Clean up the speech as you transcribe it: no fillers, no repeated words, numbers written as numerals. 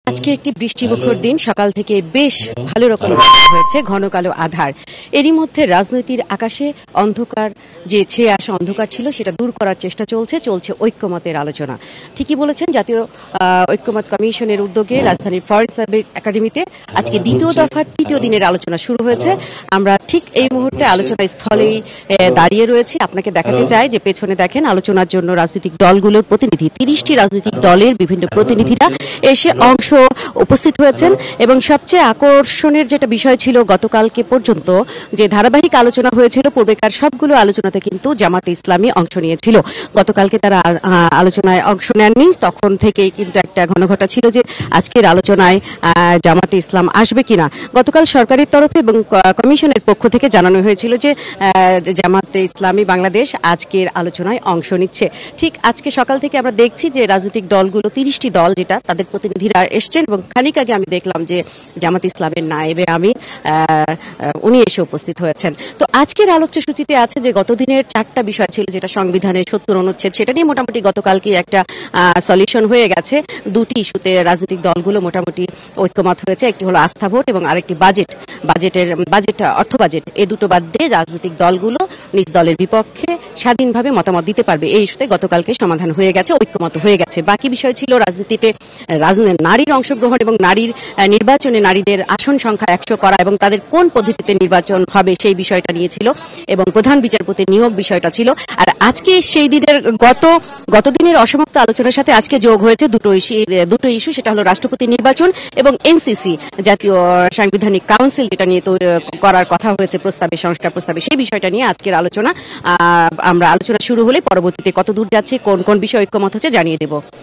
আজকে একটি বৃষ্টিমুখর দিন, সকাল থেকে বেশ ভালো রকম বৃষ্টি হয়েছে, ঘন কালো আঁধার। এরই মধ্যে রাজনৈতিক আকাশে অন্ধকার, যে ছেয়ে আসা অন্ধকার ছিল সেটা দূর করার চেষ্টা চলছে ঐক্যমতের আলোচনা। ঠিকই বলেছেন, জাতীয় ঐক্যমত কমিশনের উদ্যোগে রাজধানীর ফরেস্ট সার্ভে একাডেমিতে আজকে দ্বিতীয় দফার তৃতীয় দিনের আলোচনা শুরু হয়েছে। আমরা ঠিক এই মুহূর্তে আলোচনা স্থলেই দাঁড়িয়ে রয়েছি। আপনাকে দেখাতে চাই যে পেছনে দেখেন আলোচনার জন্য রাজনৈতিক দলগুলোর প্রতিনিধি, 30টি রাজনৈতিক দলের বিভিন্ন প্রতিনিধিরা এসে উপস্থিত হয়েছেন। এবং সবচেয়ে আকর্ষণের যেটা বিষয় ছিল, গতকালকে পর্যন্ত যে ধারাবাহিক আলোচনা হয়েছিল, পূর্বেকার সবগুলো আলোচনাতে কিন্তু জামাতে ইসলামী অংশ নিয়েছিল। গতকালকে তারা আলোচনায় অংশ নেননি, তখন থেকেই কিন্তু একটা ঘনঘটা ছিল যে আজকের আলোচনায় জামাতে ইসলাম আসবে কিনা। গতকাল সরকারের তরফে এবং কমিশনের পক্ষ থেকে জানানো হয়েছিল যে জামাতে ইসলামী বাংলাদেশ আজকের আলোচনায় অংশ নিচ্ছে। ঠিক আজকে সকাল থেকে আমরা দেখছি যে রাজনৈতিক দলগুলো, 30টি দল যেটা, তাদের প্রতিনিধিরা এসছেন এবং খানিক আগে আমি দেখলাম যে জামাত ইসলামের নায়েবে আমি উনি এসে উপস্থিত হয়েছেন। তো আজকের আলোচ্য সূচিতে আছে যে গতদিনের 4টা বিষয় ছিল, যেটা সংবিধানের 70 অনুচ্ছেদ, সেটা নিয়ে মোটামুটি গতকালকে একটা সলিউশন হয়ে গেছে। দুটি ইস্যুতে রাজনৈতিক দলগুলো মোটামুটি ঐক্যমত হয়েছে। একটি হলো আস্থা ভোট এবং আরেকটি বাজেট, অর্থ বাজেট। এই দুটো বাদ দিয়ে রাজনৈতিক দলগুলো নিজ দলের বিপক্ষে স্বাধীনভাবে মতামত দিতে পারবে। এই ইস্যুতে গতকালকে সমাধান হয়ে গেছে, ঐক্যমত হয়ে গেছে। বাকি বিষয় ছিল রাজনীতিতে নারীর অংশগ্রহণ এবং নারীর নির্বাচনে নারীদের আসন সংখ্যা 100 করা এবং তাদের কোন পদ্ধতিতে নির্বাচন হবে সেই বিষয়টা নিয়েছিল, এবং প্রধান বিচারপতি নিয়োগ বিষয়টা ছিল। আর আজকে সেই দিনের গতদিনের অসমাপ্ত আলোচনার সাথে আজকে যোগ হয়েছে দুটো ইস্যু। সেটা হলো রাষ্ট্রপতি নির্বাচন এবং এনসিসি, জাতীয় সাংবিধানিক কাউন্সিল, যেটা নিয়ে করার কথা হয়েছে সংস্কার প্রস্তাবে, সেই বিষয়টা নিয়ে আজকের আলোচনা। আমরা আলোচনা শুরু হলে পরবর্তীতে কত দূর যাচ্ছে, কোন কোন বিষয় ঐক্যমত হচ্ছে জানিয়ে দেব।